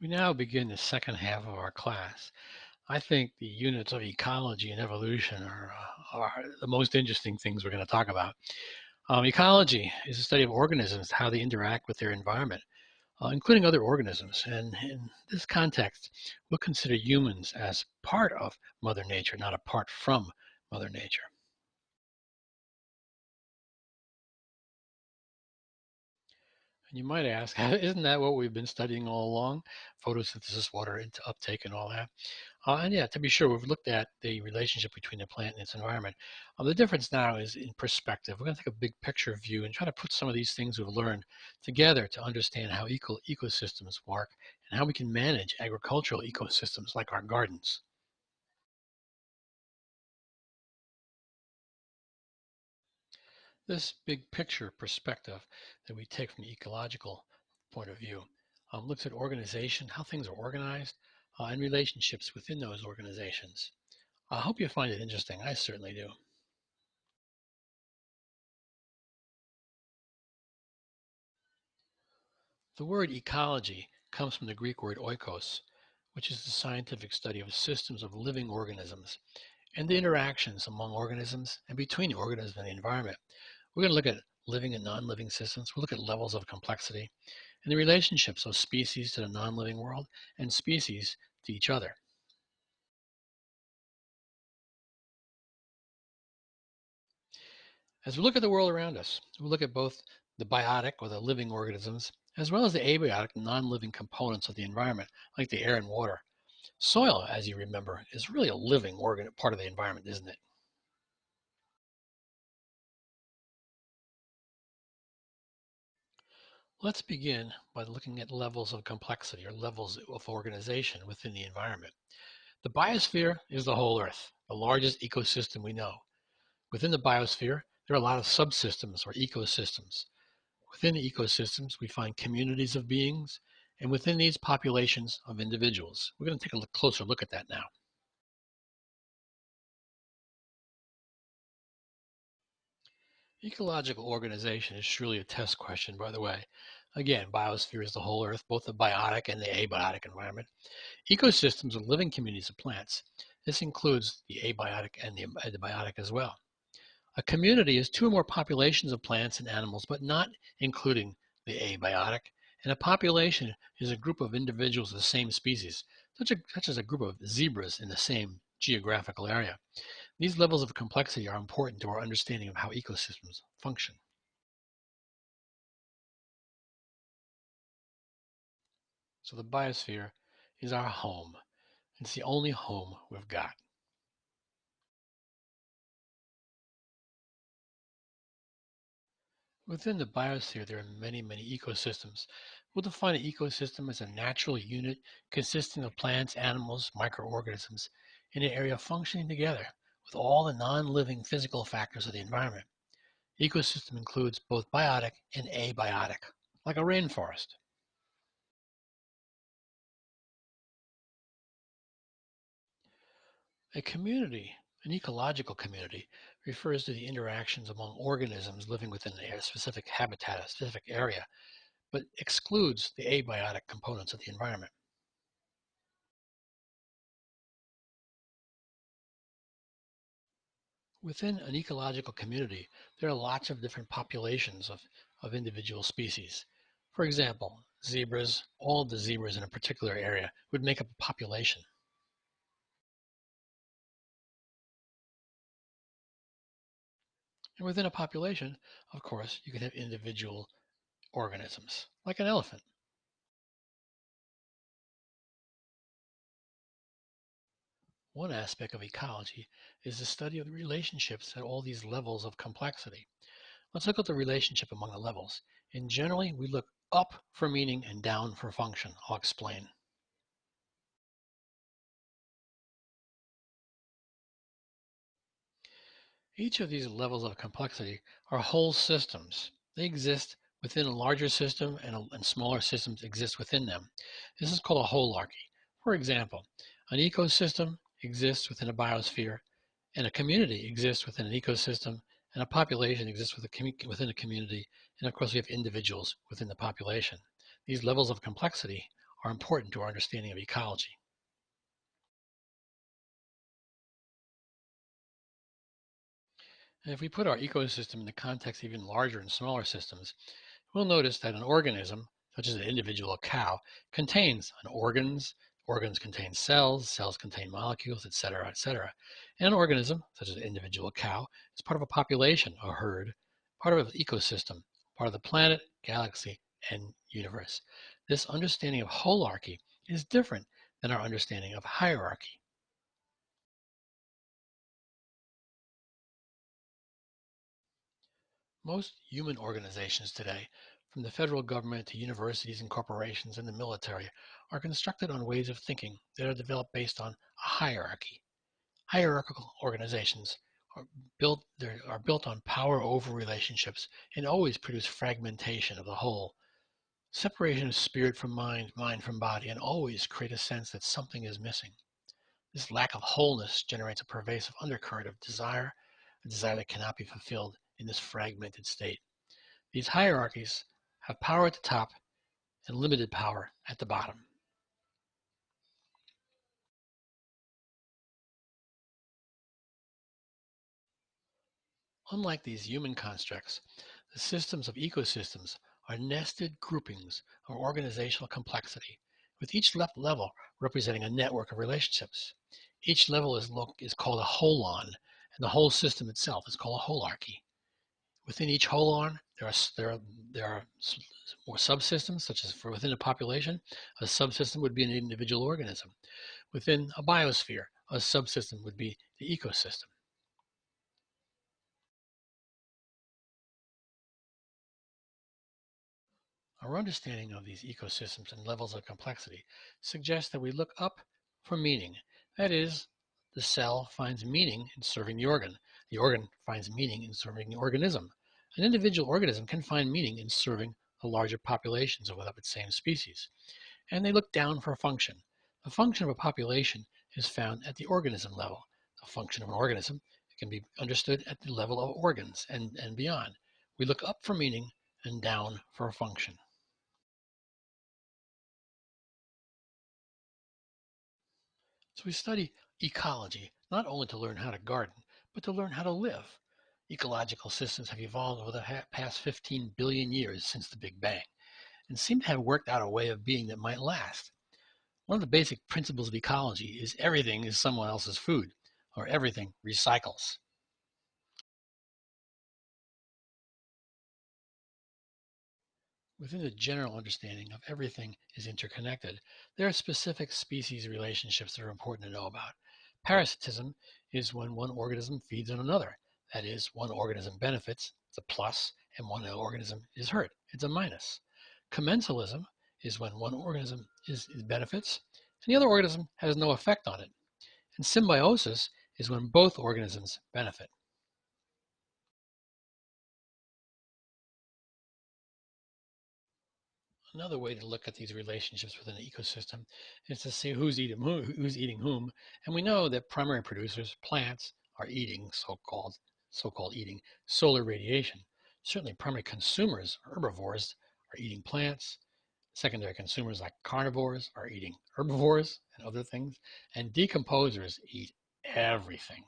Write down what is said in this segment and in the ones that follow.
We now begin the second half of our class. I think the units of ecology and evolution are the most interesting things we're going to talk about. Ecology is the study of organisms, how they interact with their environment, including other organisms. And in this context, we'll consider humans as part of Mother Nature, not apart from Mother Nature. And you might ask, isn't that what we've been studying all along? Photosynthesis, water uptake, and all that. And yeah, to be sure, we've looked at the relationship between the plant and its environment. The difference now is in perspective. We're going to take a big picture view and try to put some of these things we've learned together to understand how ecosystems work and how we can manage agricultural ecosystems like our gardens. This big picture perspective that we take from the ecological point of view looks at organization, how things are organized, and relationships within those organizations. I hope you find it interesting. I certainly do. The word ecology comes from the Greek word oikos, which is the scientific study of systems of living organisms and the interactions among organisms and between the organism and the environment. We're going to look at living and non-living systems. We'll look at levels of complexity and the relationships of species to the non-living world and species to each other. As we look at the world around us, we look at both the biotic or the living organisms as well as the abiotic non-living components of the environment like the air and water. Soil, as you remember, is really a living part of the environment, isn't it? Let's begin by looking at levels of complexity or levels of organization within the environment. The biosphere is the whole Earth, the largest ecosystem we know. Within the biosphere, there are a lot of subsystems or ecosystems. Within the ecosystems, we find communities of beings, and within these, populations of individuals. We're going to take a closer look at that now. Ecological organization is surely a test question, by the way. Again, biosphere is the whole Earth, both the biotic and the abiotic environment. Ecosystems are living communities of plants. This includes the abiotic and the biotic as well. A community is two or more populations of plants and animals, but not including the abiotic. And a population is a group of individuals of the same species, such as a group of zebras in the same geographical area. These levels of complexity are important to our understanding of how ecosystems function. So the biosphere is our home. It's the only home we've got. Within the biosphere, there are many ecosystems. We'll define an ecosystem as a natural unit consisting of plants, animals, microorganisms in an area functioning together with all the non-living physical factors of the environment. Ecosystem includes both biotic and abiotic, like a rainforest. A community, an ecological community, refers to the interactions among organisms living within a specific habitat, a specific area, but excludes the abiotic components of the environment. Within an ecological community, there are lots of different populations of individual species. For example, zebras, all of the zebras in a particular area would make up a population. And within a population, of course, you can have individual organisms, like an elephant. One aspect of ecology is the study of the relationships at all these levels of complexity. Let's look at the relationship among the levels. And generally, we look up for meaning and down for function. I'll explain. Each of these levels of complexity are whole systems. They exist within a larger system and smaller systems exist within them. This is called a holarchy. For example, an ecosystem exists within a biosphere, and a community exists within an ecosystem, and a population exists within a community, and of course we have individuals within the population. These levels of complexity are important to our understanding of ecology. And if we put our ecosystem in the context of even larger and smaller systems, we'll notice that an organism, such as an individual cow, contains an organs, organs contain cells, cells contain molecules, etc., etc. And an organism, such as an individual cow, is part of a population, a herd, part of an ecosystem, part of the planet, galaxy, and universe. This understanding of holarchy is different than our understanding of hierarchy. Most human organizations today, from the federal government to universities and corporations and the military, are constructed on ways of thinking that are developed based on a hierarchy. Hierarchical organizations are built on power over relationships and always produce fragmentation of the whole, separation of spirit from mind, mind from body, and always create a sense that something is missing. This lack of wholeness generates a pervasive undercurrent of desire, a desire that cannot be fulfilled in this fragmented state. These hierarchies have power at the top and limited power at the bottom. Unlike these human constructs, the systems of ecosystems are nested groupings of organizational complexity, with each level representing a network of relationships. Each level is called a holon, and the whole system itself is called a holarchy. Within each holon, there are more subsystems, such as for within a population, a subsystem would be an individual organism. Within a biosphere, a subsystem would be the ecosystem. Our understanding of these ecosystems and levels of complexity suggests that we look up for meaning. That is, the cell finds meaning in serving the organ finds meaning in serving the organism. An individual organism can find meaning in serving the larger populations of its same species, and they look down for a function. The function of a population is found at the organism level. The function of an organism can be understood at the level of organs and beyond. We look up for meaning and down for a function. So we study ecology not only to learn how to garden, but to learn how to live. Ecological systems have evolved over the past 15 billion years since the Big Bang and seem to have worked out a way of being that might last. One of the basic principles of ecology is everything is someone else's food, or everything recycles. Within the general understanding of everything is interconnected, there are specific species relationships that are important to know about. Parasitism is when one organism feeds on another. That is, one organism benefits, it's a plus, and one organism is hurt, it's a minus. Commensalism is when one organism benefits and the other organism has no effect on it. And symbiosis is when both organisms benefit. Another way to look at these relationships within an ecosystem is to see who's eating whom. And we know that primary producers, plants, are eating so-called eating solar radiation. Certainly primary consumers, herbivores, are eating plants. Secondary consumers like carnivores are eating herbivores and other things. And decomposers eat everything.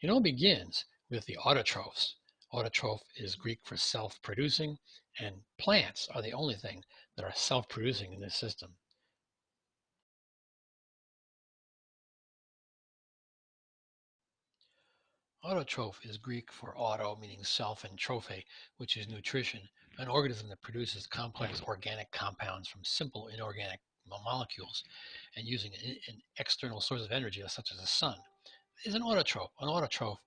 It all begins with the autotrophs. Autotroph is Greek for self-producing, and plants are the only thing that are self-producing in this system. Autotroph is Greek for auto, meaning self, and trophe, which is nutrition, an organism that produces complex organic compounds from simple inorganic molecules and using an external source of energy, such as the sun, is an autotroph. An autotroph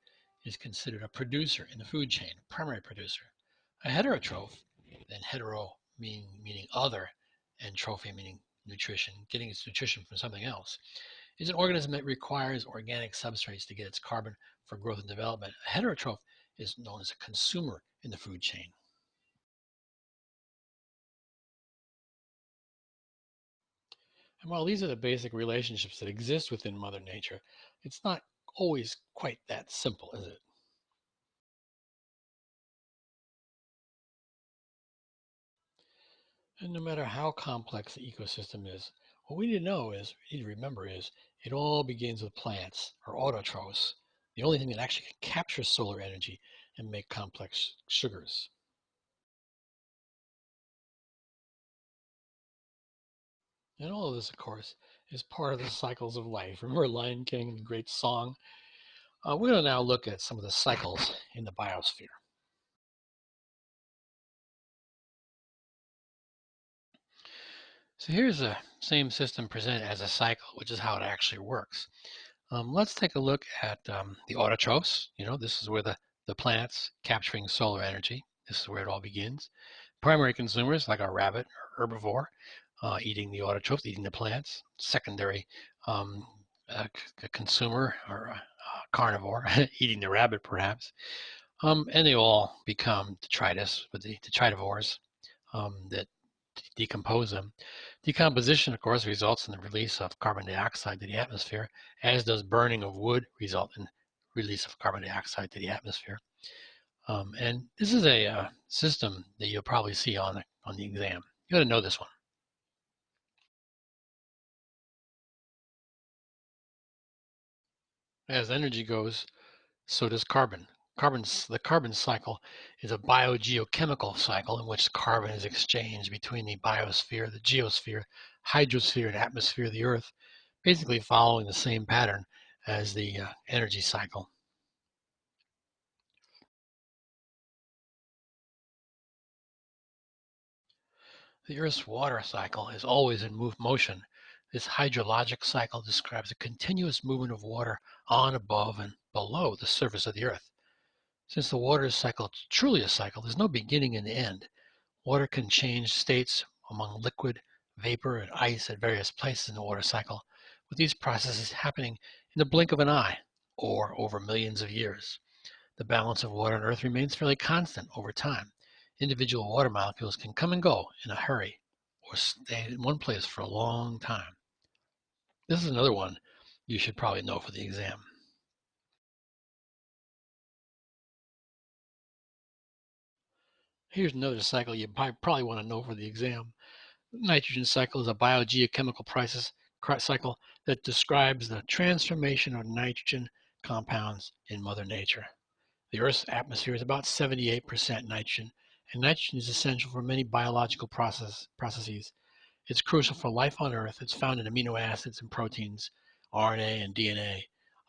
is considered a producer in the food chain, a primary producer. A heterotroph, then hetero meaning other, and trophy meaning nutrition, getting its nutrition from something else, is an organism that requires organic substrates to get its carbon for growth and development. A heterotroph is known as a consumer in the food chain. And while these are the basic relationships that exist within Mother Nature, it's not always quite that simple, is it? And no matter how complex the ecosystem is, What we need to remember is, it all begins with plants or autotrophs, the only thing that actually can capture solar energy and make complex sugars. And all of this, of course, is part of the cycles of life. Remember Lion King, the great song? We're going to now look at some of the cycles in the biosphere. So here's the same system presented as a cycle, which is how it actually works. Let's take a look at the autotrophs. This is where the plants capturing solar energy. This is where it all begins. Primary consumers, like our rabbit or herbivore, eating the autotrophs, eating the plants. Secondary um, consumer or carnivore, eating the rabbit perhaps. And they all become detritus, with the detritivores that decompose them. Decomposition, of course, results in the release of carbon dioxide to the atmosphere, as does burning of wood result in release of carbon dioxide to the atmosphere. And this is a system that you'll probably see on the exam. You got to know this one. As energy goes, so does carbon. The carbon cycle is a biogeochemical cycle in which carbon is exchanged between the biosphere, the geosphere, hydrosphere, and atmosphere of the Earth, basically following the same pattern as the energy cycle. The Earth's water cycle is always in motion. This hydrologic cycle describes a continuous movement of water on, above, and below the surface of the Earth. Since the water cycle is truly a cycle, there's no beginning and end. Water can change states among liquid, vapor, and ice at various places in the water cycle, with these processes happening in the blink of an eye or over millions of years. The balance of water on Earth remains fairly constant over time. Individual water molecules can come and go in a hurry or stay in one place for a long time. This is another one you should probably know for the exam. Here's another cycle you probably want to know for the exam. Nitrogen cycle is a biogeochemical cycle that describes the transformation of nitrogen compounds in Mother Nature. The Earth's atmosphere is about 78% nitrogen, and nitrogen is essential for many biological processes. It's crucial for life on Earth. It's found in amino acids and proteins, RNA and DNA,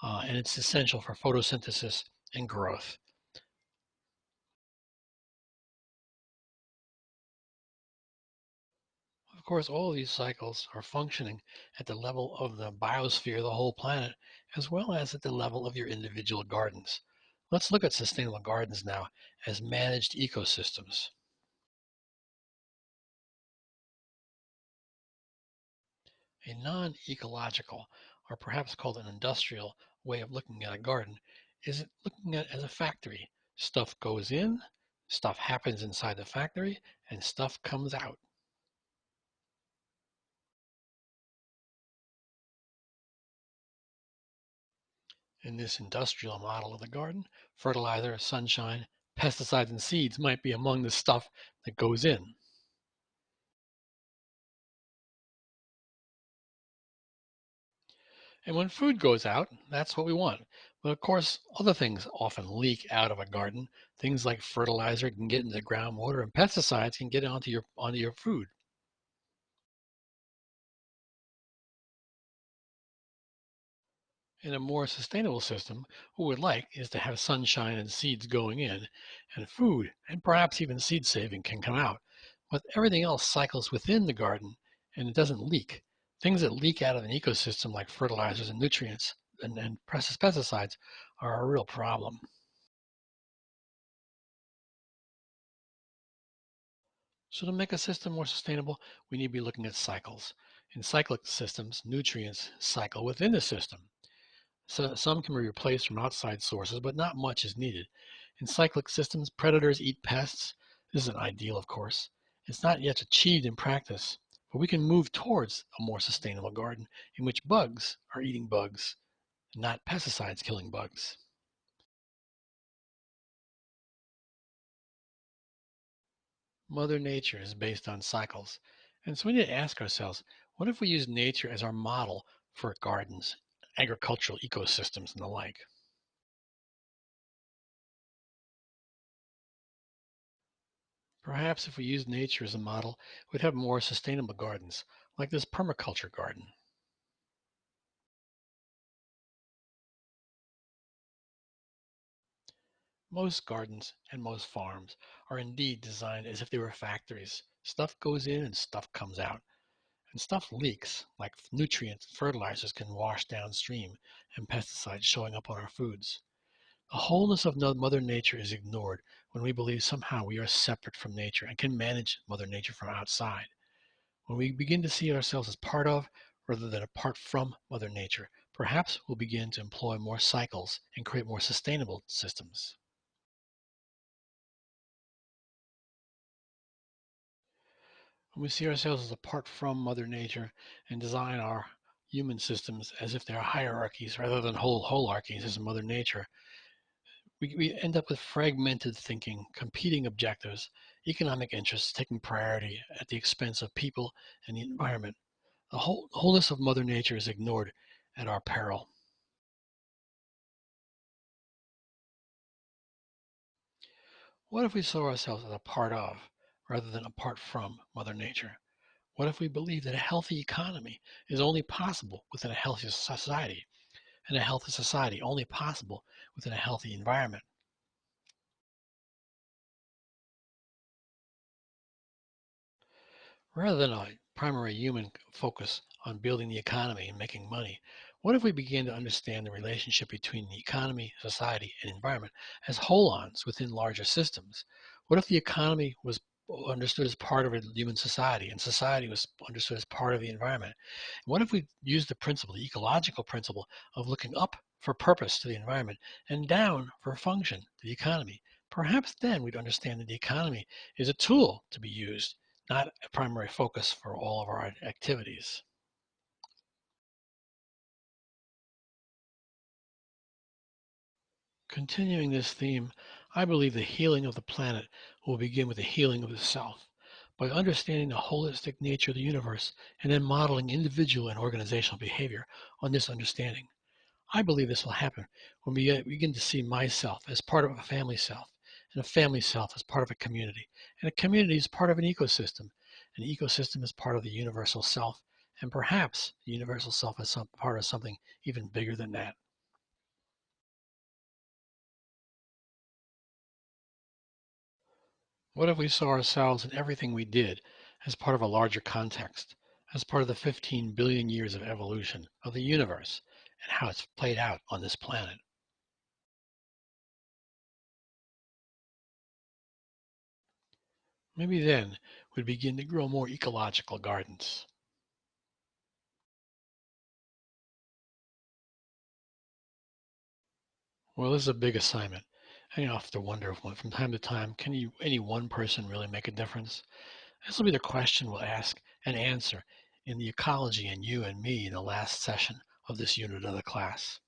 and it's essential for photosynthesis and growth. Of course, all of these cycles are functioning at the level of the biosphere, the whole planet, as well as at the level of your individual gardens. Let's look at sustainable gardens now as managed ecosystems. A non-ecological, or perhaps called an industrial, way of looking at a garden is looking at it as a factory. Stuff goes in, stuff happens inside the factory, and stuff comes out. In this industrial model of the garden, fertilizer, sunshine, pesticides, and seeds might be among the stuff that goes in. And when food goes out, that's what we want. But of course, other things often leak out of a garden. Things like fertilizer can get into the groundwater, and pesticides can get onto your food. In a more sustainable system, what we'd like is to have sunshine and seeds going in, and food and perhaps even seed saving can come out. But everything else cycles within the garden and it doesn't leak. Things that leak out of an ecosystem like fertilizers and nutrients and pesticides are a real problem. So to make a system more sustainable, we need to be looking at cycles. In cyclic systems, nutrients cycle within the system. So some can be replaced from outside sources, but not much is needed. In cyclic systems, predators eat pests. This isn't ideal, of course. It's not yet achieved in practice, but we can move towards a more sustainable garden in which bugs are eating bugs, not pesticides killing bugs. Mother Nature is based on cycles, and so we need to ask ourselves, What if we use nature as our model for gardens, agricultural ecosystems, and the like? Perhaps if we use nature as a model, we'd have more sustainable gardens, like this permaculture garden. Most gardens and most farms are indeed designed as if they were factories. Stuff goes in and stuff comes out. And stuff leaks, like nutrients, fertilizers can wash downstream, and pesticides showing up on our foods. The wholeness of Mother Nature is ignored when we believe somehow we are separate from nature and can manage Mother Nature from outside. When we begin to see ourselves as part of, rather than apart from Mother Nature, perhaps we'll begin to employ more cycles and create more sustainable systems. When we see ourselves as apart from Mother Nature and design our human systems as if they're hierarchies rather than whole holarchies as in Mother Nature, we end up with fragmented thinking, competing objectives, economic interests taking priority at the expense of people and the environment. The wholeness of Mother Nature is ignored at our peril. What if we saw ourselves as a part of, rather than apart from, Mother Nature? What if we believe that a healthy economy is only possible within a healthy society, and a healthy society only possible within a healthy environment? Rather than a primary human focus on building the economy and making money, what if we began to understand the relationship between the economy, society, and environment as holons within larger systems? What if the economy was understood as part of a human society and society was understood as part of the environment? What if we used the principle, the ecological principle, of looking up for purpose to the environment and down for function to the economy? Perhaps then we'd understand that the economy is a tool to be used, not a primary focus for all of our activities. Continuing this theme, I believe the healing of the planet will begin with the healing of the self. By understanding the holistic nature of the universe and then modeling individual and organizational behavior on this understanding. I believe this will happen when we begin to see myself as part of a family self, and a family self as part of a community, and a community is part of an ecosystem. An ecosystem is part of the universal self, and perhaps the universal self is some part of something even bigger than that. What if we saw ourselves and everything we did as part of a larger context, as part of the 15 billion years of evolution of the universe and how it's played out on this planet? Maybe then we'd begin to grow more ecological gardens. Well, this is a big assignment. And you have to wonder if from time to time, can any one person really make a difference? This will be the question we'll ask and answer in the ecology and you and me in the last session of this unit of the class.